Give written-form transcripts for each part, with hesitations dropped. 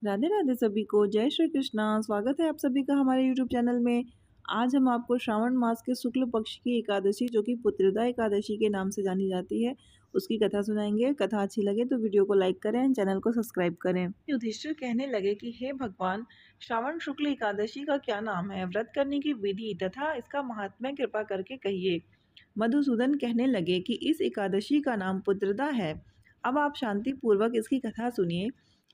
राधे राधे सभी को। जय श्री कृष्णा। स्वागत है आप सभी का हमारे यूट्यूब चैनल में। आज हम आपको श्रावण मास के शुक्ल पक्ष की एकादशी, जो कि पुत्रदा एकादशी के नाम से जानी जाती है, उसकी कथा सुनाएंगे। कथा अच्छी लगे तो वीडियो को लाइक करें, चैनल को सब्सक्राइब करें। युधिष्ठिर कहने लगे कि हे भगवान, श्रावण शुक्ल एकादशी का क्या नाम है, व्रत करने की विधि तथा इसका महात्म्य कृपा करके कहिए। मधुसूदन कहने लगे कि इस एकादशी का नाम पुत्रदा है। अब आप शांति पूर्वक इसकी कथा सुनिए।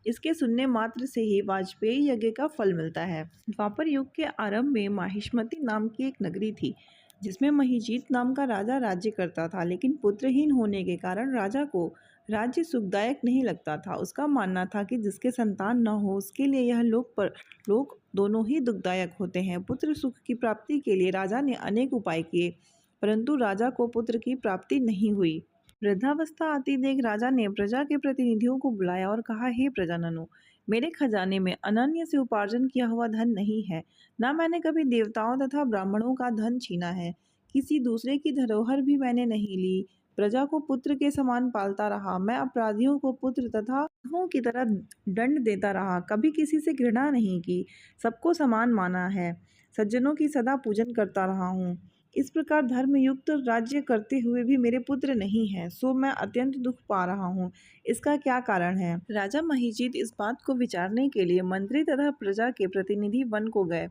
इसके सुनने मात्र से ही वाजपेयी यज्ञ का फल मिलता है। द्वापर युग के आरंभ में माहिष्मति नाम की एक नगरी थी, जिसमें महिजीत नाम का राजा राज्य करता था। लेकिन पुत्रहीन होने के कारण राजा को राज्य सुखदायक नहीं लगता था। उसका मानना था कि जिसके संतान न हो, उसके लिए यह लोक दोनों ही दुखदायक होते हैं। पुत्र सुख की प्राप्ति के लिए राजा ने अनेक उपाय किए, परंतु राजा को पुत्र की प्राप्ति नहीं हुई। वृद्धावस्था आती देख राजा ने प्रजा के प्रतिनिधियों को बुलाया और कहा, हे प्रजाननों, मेरे खजाने में अनन्य से उपार्जन किया हुआ धन नहीं है। न मैंने कभी देवताओं तथा ब्राह्मणों का धन छीना है। किसी दूसरे की धरोहर भी मैंने नहीं ली। प्रजा को पुत्र के समान पालता रहा। मैं अपराधियों को पुत्र तथा अधमों की तरह दंड देता रहा। कभी किसी से घृणा नहीं की, सबको समान माना है। सज्जनों की सदा पूजन करता रहा हूँ। इस प्रकार धर्मयुक्त राज्य करते हुए भी मेरे पुत्र नहीं है, सो मैं अत्यंत दुख पा रहा हूँ। इसका क्या कारण है? राजा महिजीत इस बात को विचारने के लिए मंत्री तथा प्रजा के प्रतिनिधि वन को गए।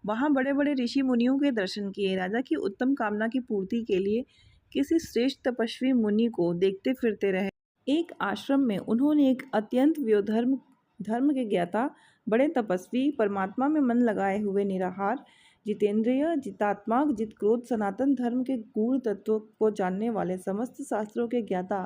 वहां बड़े बड़े ऋषि मुनियों के दर्शन किए। राजा की उत्तम कामना की पूर्ति के लिए किसी श्रेष्ठ तपस्वी मुनि को देखते फिरते रहे। एक आश्रम में उन्होंने एक अत्यंत व्योधर्म धर्म के ज्ञाता, बड़े तपस्वी, परमात्मा में मन लगाए हुए, निराहार, जितेंद्रिय, जितात्मा, जित क्रोध, सनातन धर्म के गूढ़ तत्वों को जानने वाले, समस्त शास्त्रों के ज्ञाता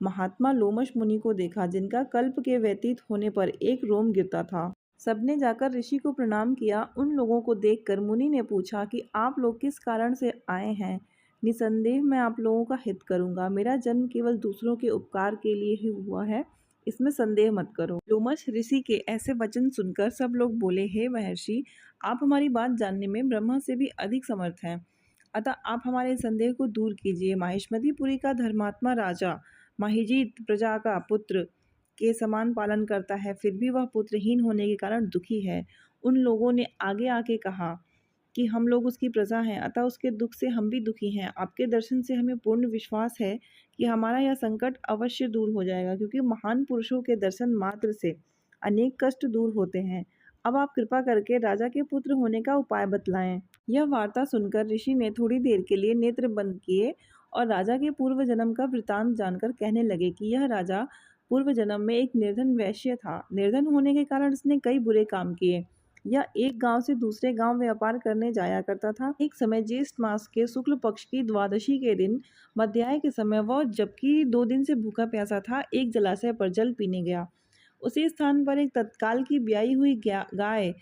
महात्मा लोमश मुनि को देखा, जिनका कल्प के व्यतीत होने पर एक रोम गिरता था। सबने जाकर ऋषि को प्रणाम किया। उन लोगों को देखकर मुनि ने पूछा कि आप लोग किस कारण से आए हैं। निसंदेह मैं आप लोगों का हित करूंगा। मेरा जन्म केवल दूसरों के उपकार के लिए ही हुआ है, इसमें संदेह मत करो। लोमश ऋषि के ऐसे वचन सुनकर सब लोग बोले, हे महर्षि, आप हमारी बात जानने में ब्रह्मा से भी अधिक समर्थ हैं, अतः आप हमारे संदेह को दूर कीजिए। माहिष्मतिपुरी का धर्मात्मा राजा महिजीत प्रजा का पुत्र के समान पालन करता है, फिर भी वह पुत्रहीन होने के कारण दुखी है। उन लोगों ने आगे आके कहा कि हम लोग उसकी प्रजा हैं, अतः उसके दुख से हम भी दुखी हैं। आपके दर्शन से हमें पूर्ण विश्वास है कि हमारा यह संकट अवश्य दूर हो जाएगा, क्योंकि महान पुरुषों के दर्शन मात्र से अनेक कष्ट दूर होते हैं। अब आप कृपा करके राजा के पुत्र होने का उपाय बतलाएं। यह वार्ता सुनकर ऋषि ने थोड़ी देर के लिए नेत्र बंद किए और राजा के पूर्व जन्म का वृतांत जानकर कहने लगे कि यह राजा पूर्व जन्म में एक निर्धन वैश्य था। निर्धन होने के कारण इसने कई बुरे काम किए। यह एक गांव से दूसरे गांव व्यापार करने जाया करता था। एक समय ज्येष्ठ मास के शुक्ल पक्ष की द्वादशी के दिन मध्याह्न के समय वह, जबकि 2 दिन से भूखा प्यासा था, एक जलाशय पर जल पीने गया। उसी स्थान पर एक तत्काल की ब्याई हुई गाय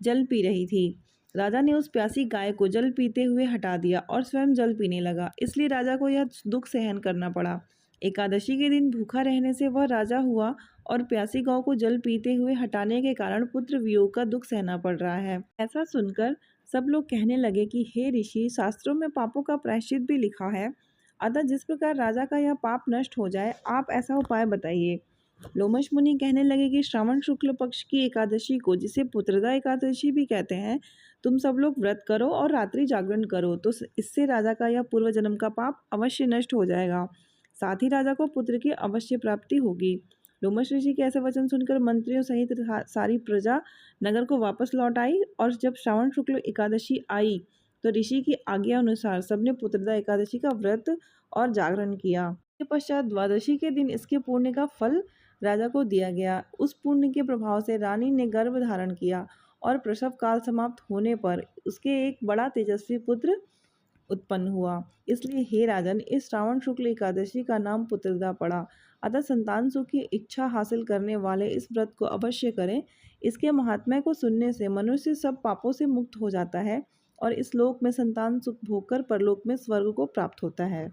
जल पी रही थी। राजा ने उस प्यासी गाय को जल पीते हुए हटा दिया और स्वयं जल पीने लगा। इसलिए राजा को यह दुख सहन करना पड़ा। एकादशी के दिन भूखा रहने से वह राजा हुआ और प्यासी गौ को जल पीते हुए हटाने के कारण पुत्र वियोग का दुख सहना पड़ रहा है। ऐसा सुनकर सब लोग कहने लगे कि हे ऋषि, शास्त्रों में पापों का प्रायश्चित भी लिखा है, अतः जिस प्रकार राजा का यह पाप नष्ट हो जाए, आप ऐसा उपाय बताइए। लोमश मुनि कहने लगे कि श्रावण शुक्ल पक्ष की एकादशी को, जिसे पुत्रदा एकादशी भी कहते हैं, तुम सब लोग व्रत करो और रात्रि जागरण करो, तो इससे राजा का यह पूर्व जन्म का पाप अवश्य नष्ट हो जाएगा। साथ ही राजा को पुत्र की अवश्य प्राप्ति होगी। लोमश ऋषि के ऐसे वचन सुनकर मंत्रियों सहित सारी प्रजा नगर को वापस लौट आई, और जब श्रावण शुक्ल एकादशी आई तो ऋषि की आज्ञा अनुसार सबने पुत्रदा एकादशी का व्रत और जागरण किया। इसके पश्चात द्वादशी के दिन इसके पुण्य का फल राजा को दिया गया। उस पुण्य के प्रभाव से रानी ने गर्भ धारण किया और प्रसव काल समाप्त होने पर उसके एक बड़ा तेजस्वी पुत्र उत्पन्न हुआ। इसलिए हे राजन, इस श्रावण शुक्ल एकादशी का नाम पुत्रदा पड़ा। अतः संतान सुख की इच्छा हासिल करने वाले इस व्रत को अवश्य करें। इसके महात्म्य को सुनने से मनुष्य सब पापों से मुक्त हो जाता है और इस लोक में संतान सुख भोगकर परलोक में स्वर्ग को प्राप्त होता है।